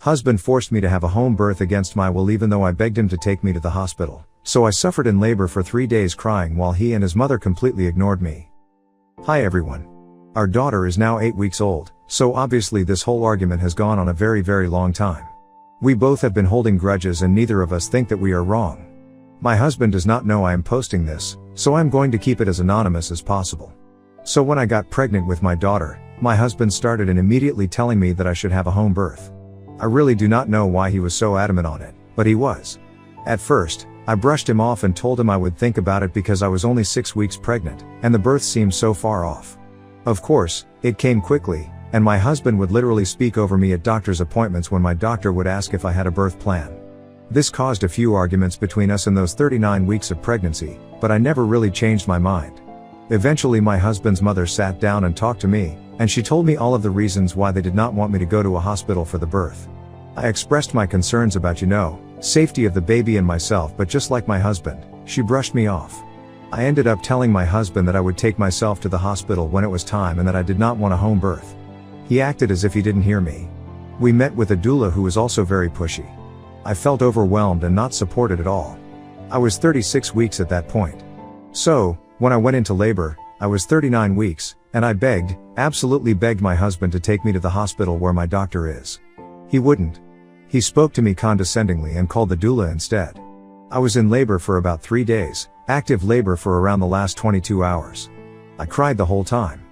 Husband forced me to have a home birth against my will even though I begged him to take me to the hospital. So I suffered in labor for 3 days crying while he and his mother completely ignored me. Hi everyone. Our daughter is now 8 weeks old, so obviously this whole argument has gone on a very long time. We both have been holding grudges and neither of us think that we are wrong. My husband does not know I am posting this, so I'm going to keep it as anonymous as possible. So when I got pregnant with my daughter, my husband started and immediately telling me that I should have a home birth. I really do not know why he was so adamant on it, but he was. At first, I brushed him off and told him I would think about it because I was only 6 weeks pregnant, and the birth seemed so far off. Of course, it came quickly, and my husband would literally speak over me at doctor's appointments when my doctor would ask if I had a birth plan. This caused a few arguments between us in those 39 weeks of pregnancy, but I never really changed my mind. Eventually my husband's mother sat down and talked to me, and she told me all of the reasons why they did not want me to go to a hospital for the birth. I expressed my concerns about, safety of the baby and myself, but just like my husband, she brushed me off. I ended up telling my husband that I would take myself to the hospital when it was time and that I did not want a home birth. He acted as if he didn't hear me. We met with a doula who was also very pushy. I felt overwhelmed and not supported at all. I was 36 weeks at that point. So, when I went into labor, I was 39 weeks, and I begged, absolutely begged my husband to take me to the hospital where my doctor is. He wouldn't. He spoke to me condescendingly and called the doula instead. I was in labor for about 3 days, active labor for around the last 22 hours. I cried the whole time.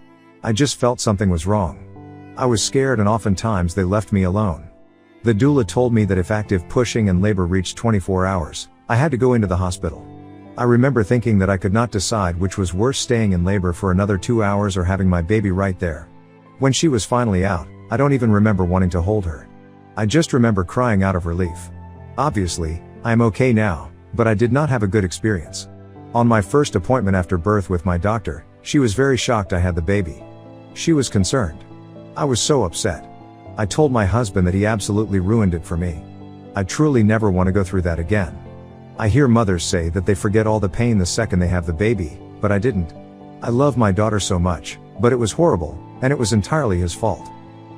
I just felt something was wrong. I was scared and oftentimes they left me alone. The doula told me that if active pushing and labor reached 24 hours, I had to go into the hospital. I remember thinking that I could not decide which was worse, staying in labor for another 2 hours or having my baby right there. When she was finally out, I don't even remember wanting to hold her. I just remember crying out of relief. Obviously, I am okay now, but I did not have a good experience. On my first appointment after birth with my doctor, she was very shocked I had the baby. She was concerned. I was so upset. I told my husband that he absolutely ruined it for me. I truly never want to go through that again. I hear mothers say that they forget all the pain the second they have the baby, but I didn't. I love my daughter so much, but it was horrible, and it was entirely his fault.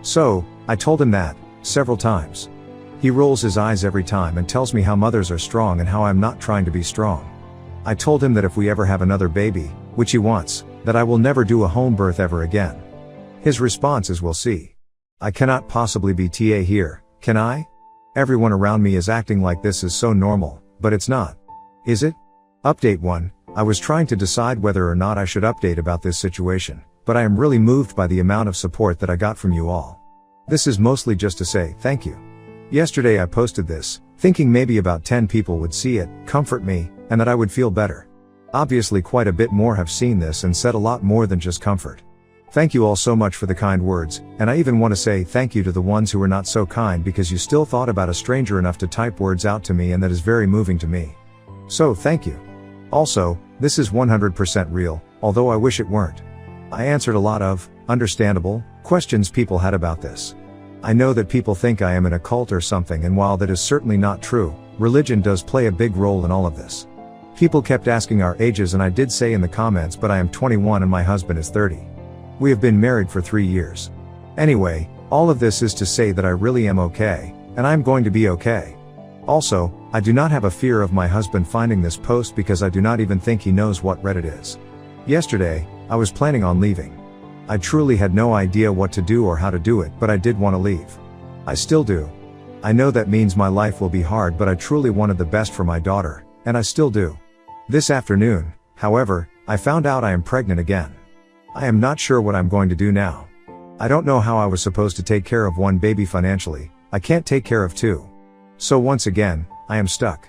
So, I told him that, several times. He rolls his eyes every time and tells me how mothers are strong and how I'm not trying to be strong. I told him that if we ever have another baby, which he wants, that I will never do a home birth ever again. His response is, "We'll see." I cannot possibly be TA here, can I? Everyone around me is acting like this is so normal, but it's not. Is it? Update 1. I was trying to decide whether or not I should update about this situation, but I am really moved by the amount of support that I got from you all. This is mostly just to say thank you. Yesterday I posted this, thinking maybe about 10 people would see it, comfort me, and that I would feel better. Obviously quite a bit more have seen this and said a lot more than just comfort. Thank you all so much for the kind words, and I even want to say thank you to the ones who were not so kind because you still thought about a stranger enough to type words out to me, and that is very moving to me. So thank you. Also, this is 100% real, although I wish it weren't. I answered a lot of, understandable, questions people had about this. I know that people think I am in a cult or something, and while that is certainly not true, religion does play a big role in all of this. People kept asking our ages, and I did say in the comments, but I am 21 and my husband is 30. We have been married for 3 years. Anyway, all of this is to say that I really am okay, and I'm going to be okay. Also, I do not have a fear of my husband finding this post because I do not even think he knows what Reddit is. Yesterday, I was planning on leaving. I truly had no idea what to do or how to do it, but I did want to leave. I still do. I know that means my life will be hard, but I truly wanted the best for my daughter, and I still do. This afternoon, however, I found out I am pregnant again. I am not sure what I'm going to do now. I don't know how I was supposed to take care of one baby financially. I can't take care of two. So once again, I am stuck.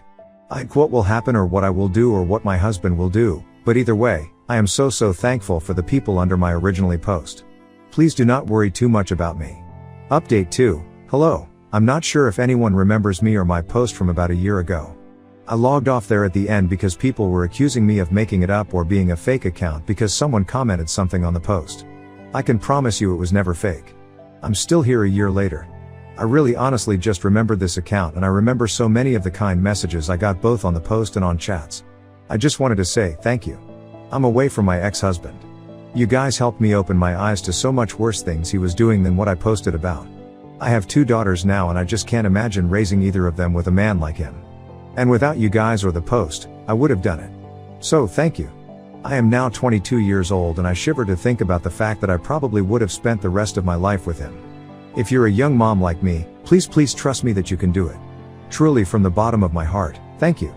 What will happen or what I will do or what my husband will do, but either way, I am so thankful for the people under my originally post. Please do not worry too much about me. Update 2. Hello. I'm not sure if anyone remembers me or my post from about a year ago. I logged off there at the end because people were accusing me of making it up or being a fake account because someone commented something on the post. I can promise you it was never fake. I'm still here a year later. I really honestly just remembered this account, and I remember so many of the kind messages I got both on the post and on chats. I just wanted to say thank you. I'm away from my ex-husband. You guys helped me open my eyes to so much worse things he was doing than what I posted about. I have 2 daughters now and I just can't imagine raising either of them with a man like him. And without you guys or the post, I would have done it. So thank you. I am now 22 years old and I shiver to think about the fact that I probably would have spent the rest of my life with him. If you're a young mom like me, please trust me that you can do it. Truly from the bottom of my heart, thank you.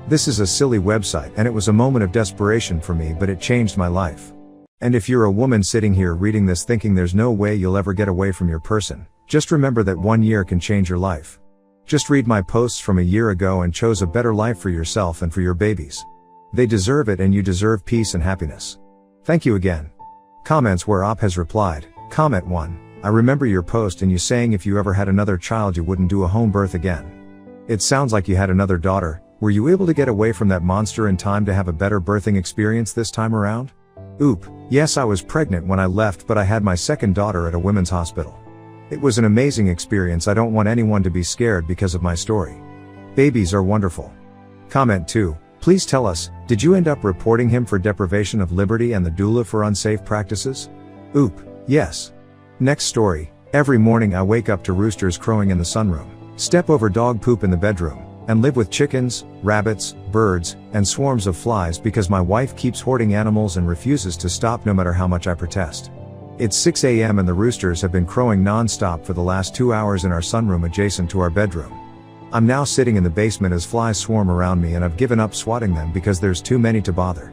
This is a silly website and it was a moment of desperation for me, but it changed my life. And if you're a woman sitting here reading this thinking there's no way you'll ever get away from your person, just remember that 1 year can change your life. Just read my posts from a year ago and chose a better life for yourself and for your babies. They deserve it and you deserve peace and happiness. Thank you again. Comments where Op has replied. Comment 1. I remember your post and you saying if you ever had another child you wouldn't do a home birth again. It sounds like you had another daughter. Were you able to get away from that monster in time to have a better birthing experience this time around? Oop, yes, I was pregnant when I left, but I had my second daughter at a women's hospital. It was an amazing experience. I don't want anyone to be scared because of my story. Babies are wonderful. Comment 2. Please tell us, did you end up reporting him for deprivation of liberty and the doula for unsafe practices? Oop, yes. Next story. Every morning I wake up to roosters crowing in the sunroom, step over dog poop in the bedroom, and live with chickens, rabbits, birds, and swarms of flies because my wife keeps hoarding animals and refuses to stop no matter how much I protest. It's 6 a.m. and the roosters have been crowing non-stop for the last 2 hours in our sunroom adjacent to our bedroom. I'm now sitting in the basement as flies swarm around me and I've given up swatting them because there's too many to bother.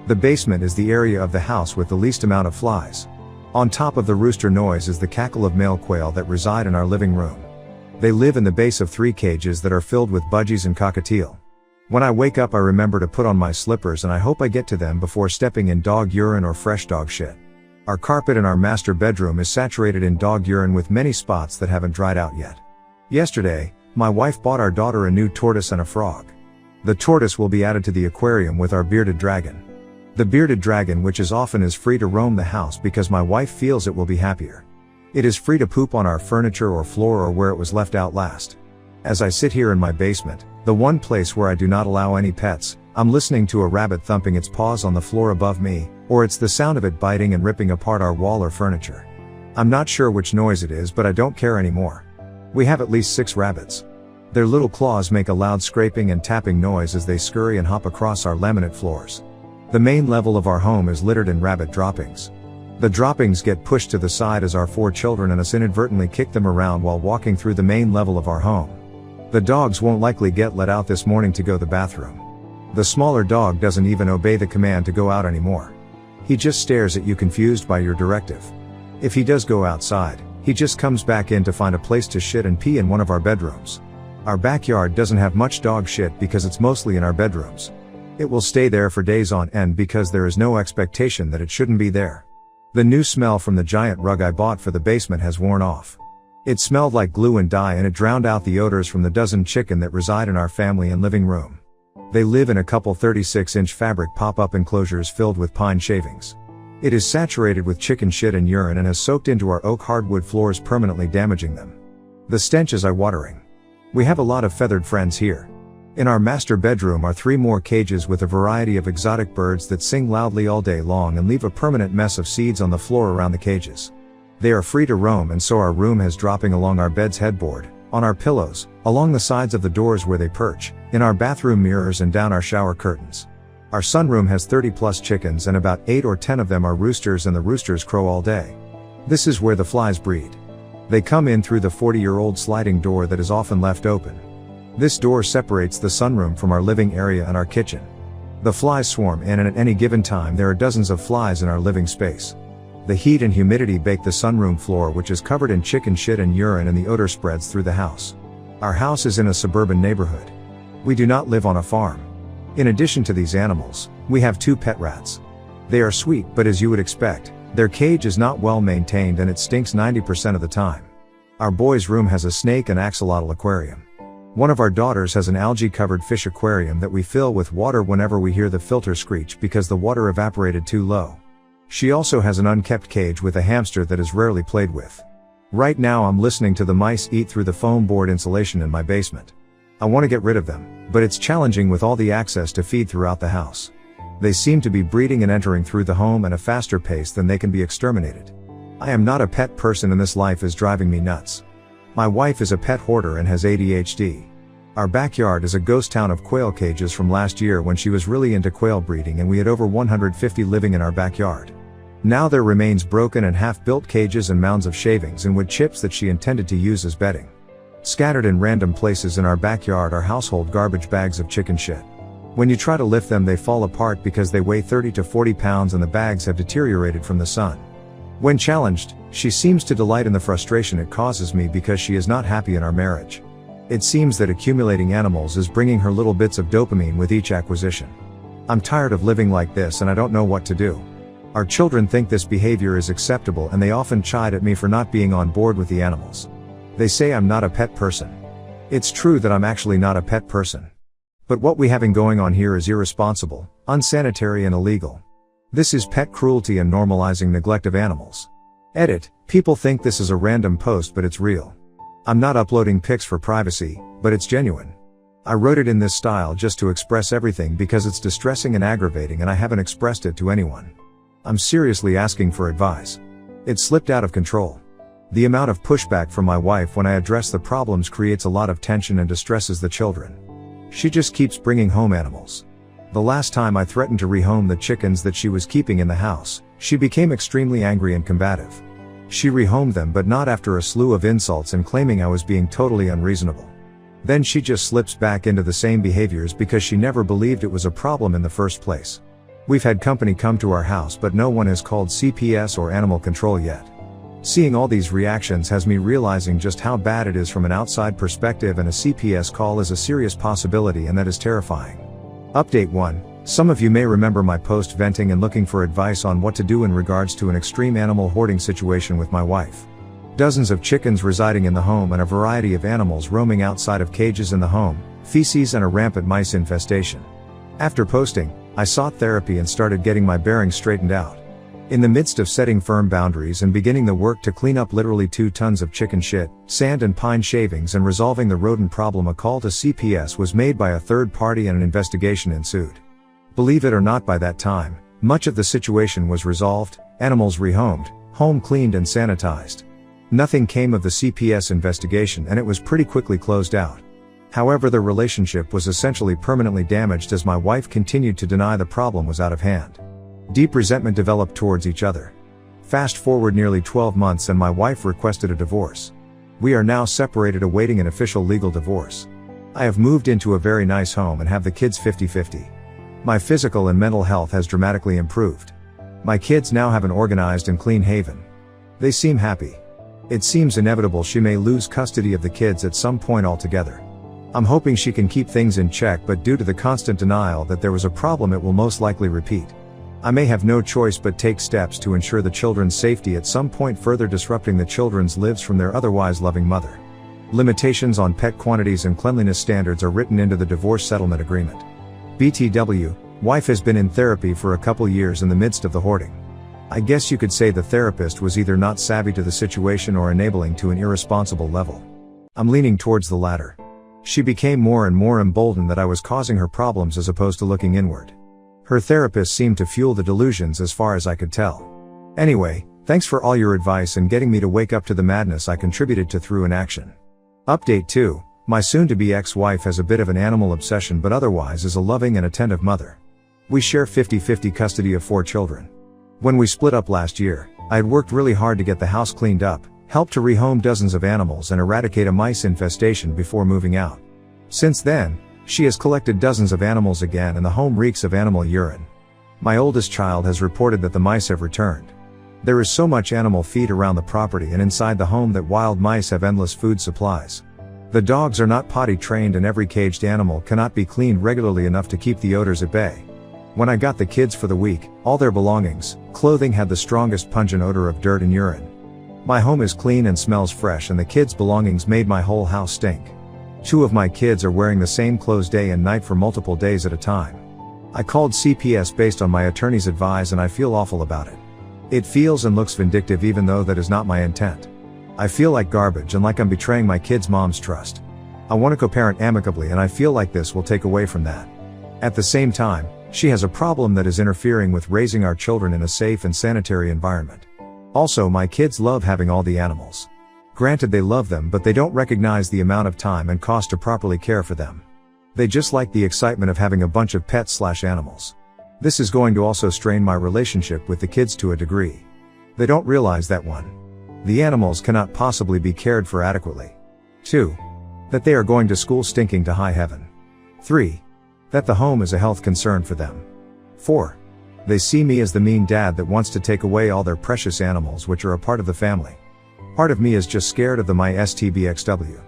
The basement is the area of the house with the least amount of flies. On top of the rooster noise is the cackle of male quail that reside in our living room. They live in the base of 3 cages that are filled with budgies and cockatiel. When I wake up I remember to put on my slippers and I hope I get to them before stepping in dog urine or fresh dog shit. Our carpet in our master bedroom is saturated in dog urine with many spots that haven't dried out yet. Yesterday, my wife bought our daughter a new tortoise and a frog. The tortoise will be added to the aquarium with our bearded dragon. The bearded dragon, which is free to roam the house because my wife feels it will be happier. It is free to poop on our furniture or floor or where it was left out last. As I sit here in my basement, the one place where I do not allow any pets, I'm listening to a rabbit thumping its paws on the floor above me, or it's the sound of it biting and ripping apart our wall or furniture. I'm not sure which noise it is, but I don't care anymore. We have at least 6 rabbits. Their little claws make a loud scraping and tapping noise as they scurry and hop across our laminate floors. The main level of our home is littered in rabbit droppings. The droppings get pushed to the side as our 4 children and us inadvertently kick them around while walking through the main level of our home. The dogs won't likely get let out this morning to go to the bathroom. The smaller dog doesn't even obey the command to go out anymore. He just stares at you confused by your directive. If he does go outside, he just comes back in to find a place to shit and pee in one of our bedrooms. Our backyard doesn't have much dog shit because it's mostly in our bedrooms. It will stay there for days on end because there is no expectation that it shouldn't be there. The new smell from the giant rug I bought for the basement has worn off. It smelled like glue and dye and it drowned out the odors from the dozen chicken that reside in our family and living room. They live in a couple 36-inch fabric pop-up enclosures filled with pine shavings. It is saturated with chicken shit and urine and has soaked into our oak hardwood floors, permanently damaging them. The stench is eye-watering. We have a lot of feathered friends here. In our master bedroom are 3 more cages with a variety of exotic birds that sing loudly all day long and leave a permanent mess of seeds on the floor around the cages. They are free to roam, and so our room has dropping along our bed's headboard, on our pillows, along the sides of the doors where they perch, in our bathroom mirrors and down our shower curtains. Our sunroom has 30+ chickens and about 8 or 10 of them are roosters, and the roosters crow all day. This is where the flies breed. They come in through the 40-year-old sliding door that is often left open. This door separates the sunroom from our living area and our kitchen. The flies swarm in, and at any given time there are dozens of flies in our living space. The heat and humidity bake the sunroom floor, which is covered in chicken shit and urine, and the odor spreads through the house. Our house is in a suburban neighborhood. We do not live on a farm. In addition to these animals, we have 2 pet rats. They are sweet, but as you would expect, their cage is not well maintained and it stinks 90% of the time. Our boys' room has a snake and axolotl aquarium. One of our daughters has an algae-covered fish aquarium that we fill with water whenever we hear the filter screech because the water evaporated too low. She also has an unkept cage with a hamster that is rarely played with. Right now I'm listening to the mice eat through the foam board insulation in my basement. I want to get rid of them, but it's challenging with all the access to feed throughout the house. They seem to be breeding and entering through the home at a faster pace than they can be exterminated. I am not a pet person and this life is driving me nuts. My wife is a pet hoarder and has ADHD. Our backyard is a ghost town of quail cages from last year when she was really into quail breeding, and we had over 150 living in our backyard. Now there remains broken and half-built cages and mounds of shavings and wood chips that she intended to use as bedding. Scattered in random places in our backyard are household garbage bags of chicken shit. When you try to lift them, they fall apart because they weigh 30 to 40 pounds and the bags have deteriorated from the sun. When challenged, she seems to delight in the frustration it causes me because she is not happy in our marriage. It seems that accumulating animals is bringing her little bits of dopamine with each acquisition. I'm tired of living like this and I don't know what to do. Our children think this behavior is acceptable and they often chide at me for not being on board with the animals. They say I'm not a pet person. It's true that I'm actually not a pet person. But what we having going on here is irresponsible, unsanitary and illegal. This is pet cruelty and normalizing neglect of animals. Edit, people think this is a random post but it's real. I'm not uploading pics for privacy, but it's genuine. I wrote it in this style just to express everything because it's distressing and aggravating and I haven't expressed it to anyone. I'm seriously asking for advice. It slipped out of control. The amount of pushback from my wife when I address the problems creates a lot of tension and distresses the children. She just keeps bringing home animals. The last time I threatened to rehome the chickens that she was keeping in the house, she became extremely angry and combative. She rehomed them but not after a slew of insults and claiming I was being totally unreasonable. Then she just slips back into the same behaviors because she never believed it was a problem in the first place. We've had company come to our house but no one has called CPS or animal control yet. Seeing all these reactions has me realizing just how bad it is from an outside perspective, and a CPS call is a serious possibility and that is terrifying. Update 1. Some of you may remember my post venting and looking for advice on what to do in regards to an extreme animal hoarding situation with my wife. Dozens of chickens residing in the home and a variety of animals roaming outside of cages in the home, feces and a rampant mice infestation. After posting, I sought therapy and started getting my bearings straightened out. In the midst of setting firm boundaries and beginning the work to clean up literally 2 tons of chicken shit, sand and pine shavings and resolving the rodent problem, a call to CPS was made by a third party and an investigation ensued. Believe it or not, by that time, much of the situation was resolved, animals rehomed, home cleaned and sanitized. Nothing came of the CPS investigation and it was pretty quickly closed out. However, the relationship was essentially permanently damaged as my wife continued to deny the problem was out of hand. Deep resentment developed towards each other. Fast forward nearly 12 months and my wife requested a divorce. We are now separated awaiting an official legal divorce. I have moved into a very nice home and have the kids 50-50. My physical and mental health has dramatically improved. My kids now have an organized and clean haven. They seem happy. It seems inevitable she may lose custody of the kids at some point altogether. I'm hoping she can keep things in check, but due to the constant denial that there was a problem, it will most likely repeat. I may have no choice but take steps to ensure the children's safety at some point, further disrupting the children's lives from their otherwise loving mother. Limitations on pet quantities and cleanliness standards are written into the divorce settlement agreement. BTW, wife has been in therapy for a couple years in the midst of the hoarding. I guess you could say the therapist was either not savvy to the situation or enabling to an irresponsible level. I'm leaning towards the latter. She became more and more emboldened that I was causing her problems as opposed to looking inward. Her therapist seemed to fuel the delusions as far as I could tell. Anyway, thanks for all your advice and getting me to wake up to the madness I contributed to through inaction. Update 2. My soon-to-be ex-wife has a bit of an animal obsession but otherwise is a loving and attentive mother. We share 50-50 custody of 4 children. When we split up last year, I had worked really hard to get the house cleaned up, helped to rehome dozens of animals and eradicate a mice infestation before moving out. Since then, she has collected dozens of animals again and the home reeks of animal urine. My oldest child has reported that the mice have returned. There is so much animal feed around the property and inside the home that wild mice have endless food supplies. The dogs are not potty trained and every caged animal cannot be cleaned regularly enough to keep the odors at bay. When I got the kids for the week, all their belongings, clothing had the strongest pungent odor of dirt and urine. My home is clean and smells fresh and the kids' belongings made my whole house stink. 2 of my kids are wearing the same clothes day and night for multiple days at a time. I called CPS based on my attorney's advice and I feel awful about it. It feels and looks vindictive even though that is not my intent. I feel like garbage and like I'm betraying my kids' mom's trust. I want to co-parent amicably and I feel like this will take away from that. At the same time, she has a problem that is interfering with raising our children in a safe and sanitary environment. Also, my kids love having all the animals. Granted, they love them, but they don't recognize the amount of time and cost to properly care for them. They just like the excitement of having a bunch of pets/animals. This is going to also strain my relationship with the kids to a degree. They don't realize that 1. The animals cannot possibly be cared for adequately. 2. That they are going to school stinking to high heaven. 3. That the home is a health concern for them. 4. They see me as the mean dad that wants to take away all their precious animals which are a part of the family. Part of me is just scared of the my STBXW.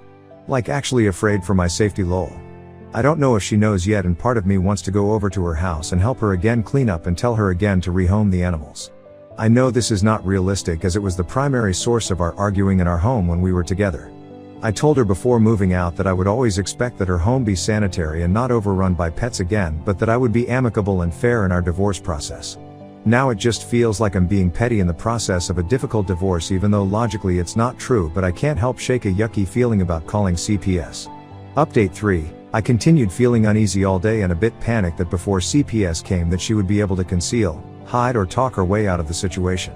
Like actually afraid for my safety lol. I don't know if she knows yet, and part of me wants to go over to her house and help her again clean up and tell her again to rehome the animals. I know this is not realistic as it was the primary source of our arguing in our home when we were together. I told her before moving out that I would always expect that her home be sanitary and not overrun by pets again, but that I would be amicable and fair in our divorce process. Now it just feels like I'm being petty in the process of a difficult divorce, even though logically it's not true, but I can't help shake a yucky feeling about calling CPS. Update 3. I continued feeling uneasy all day and a bit panicked that before CPS came that she would be able to conceal, hide or talk her way out of the situation.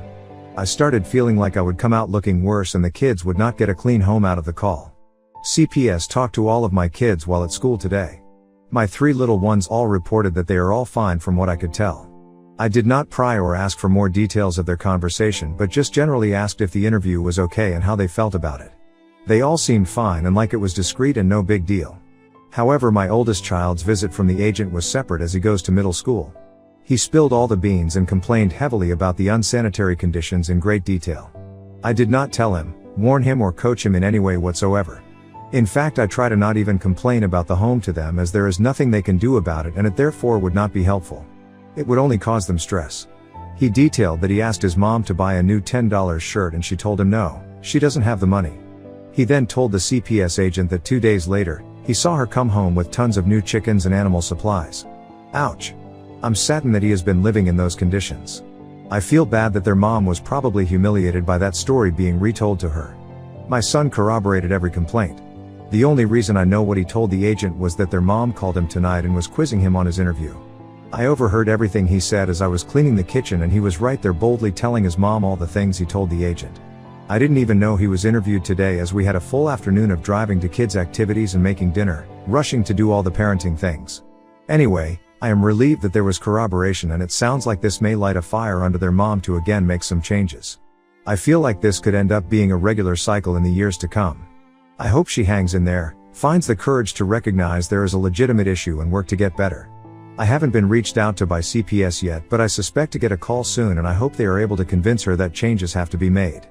I started feeling like I would come out looking worse and the kids would not get a clean home out of the call. CPS talked to all of my kids while at school today. My 3 little ones all reported that they are all fine from what I could tell. I did not pry or ask for more details of their conversation, but just generally asked if the interview was okay and how they felt about it. They all seemed fine and like it was discreet and no big deal. However, my oldest child's visit from the agent was separate as he goes to middle school. He spilled all the beans and complained heavily about the unsanitary conditions in great detail. I did not tell him, warn him or coach him in any way whatsoever. In fact, I try to not even complain about the home to them as there is nothing they can do about it and it therefore would not be helpful. It would only cause them stress. He detailed that he asked his mom to buy a new $10 shirt and she told him no, she doesn't have the money. He then told the CPS agent that 2 days later, he saw her come home with tons of new chickens and animal supplies. Ouch. I'm saddened that he has been living in those conditions. I feel bad that their mom was probably humiliated by that story being retold to her. My son corroborated every complaint. The only reason I know what he told the agent was that their mom called him tonight and was quizzing him on his interview. I overheard everything he said as I was cleaning the kitchen and he was right there boldly telling his mom all the things he told the agent. I didn't even know he was interviewed today as we had a full afternoon of driving to kids' activities and making dinner, rushing to do all the parenting things. Anyway, I am relieved that there was corroboration and it sounds like this may light a fire under their mom to again make some changes. I feel like this could end up being a regular cycle in the years to come. I hope she hangs in there, finds the courage to recognize there is a legitimate issue and work to get better. I haven't been reached out to by CPS yet, but I suspect to get a call soon and I hope they are able to convince her that changes have to be made.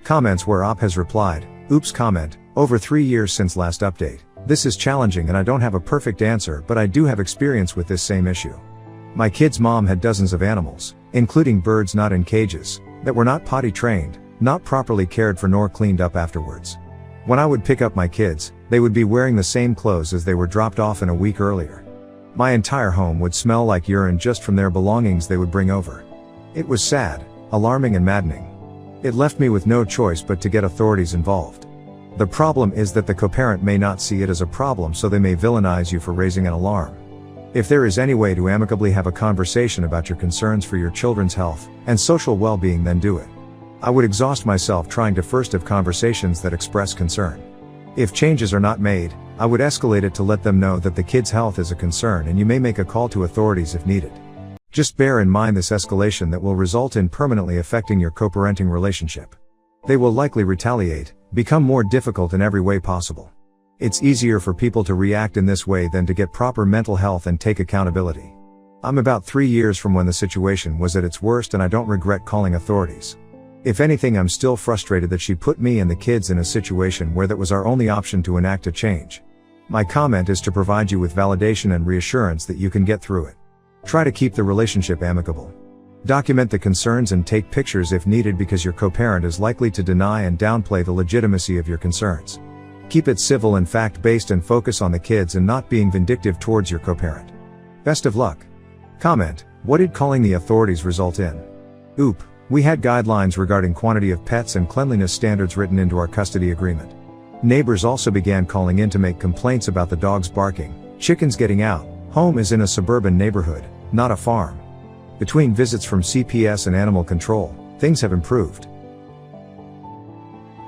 Comments where Op has replied, oops comment, over 3 years since last update. This is challenging and I don't have a perfect answer, but I do have experience with this same issue. My kid's mom had dozens of animals, including birds not in cages, that were not potty trained, not properly cared for nor cleaned up afterwards. When I would pick up my kids, they would be wearing the same clothes as they were dropped off in a week earlier. My entire home would smell like urine just from their belongings they would bring over. It was sad, alarming and maddening. It left me with no choice but to get authorities involved. The problem is that the co-parent may not see it as a problem, so they may villainize you for raising an alarm. If there is any way to amicably have a conversation about your concerns for your children's health and social well-being, then do it. I would exhaust myself trying to first have conversations that express concern. If changes are not made, I would escalate it to let them know that the kid's health is a concern and you may make a call to authorities if needed. Just bear in mind this escalation that will result in permanently affecting your co-parenting relationship. They will likely retaliate, become more difficult in every way possible. It's easier for people to react in this way than to get proper mental health and take accountability. I'm about 3 years from when the situation was at its worst and I don't regret calling authorities. If anything, I'm still frustrated that she put me and the kids in a situation where that was our only option to enact a change. My comment is to provide you with validation and reassurance that you can get through it. Try to keep the relationship amicable. Document the concerns and take pictures if needed because your co-parent is likely to deny and downplay the legitimacy of your concerns. Keep it civil and fact-based and focus on the kids and not being vindictive towards your co-parent. Best of luck. Comment, what did calling the authorities result in? Oop, we had guidelines regarding quantity of pets and cleanliness standards written into our custody agreement. Neighbors also began calling in to make complaints about the dogs barking, chickens getting out. Home is in a suburban neighborhood, not a farm. Between visits from CPS and animal control, things have improved.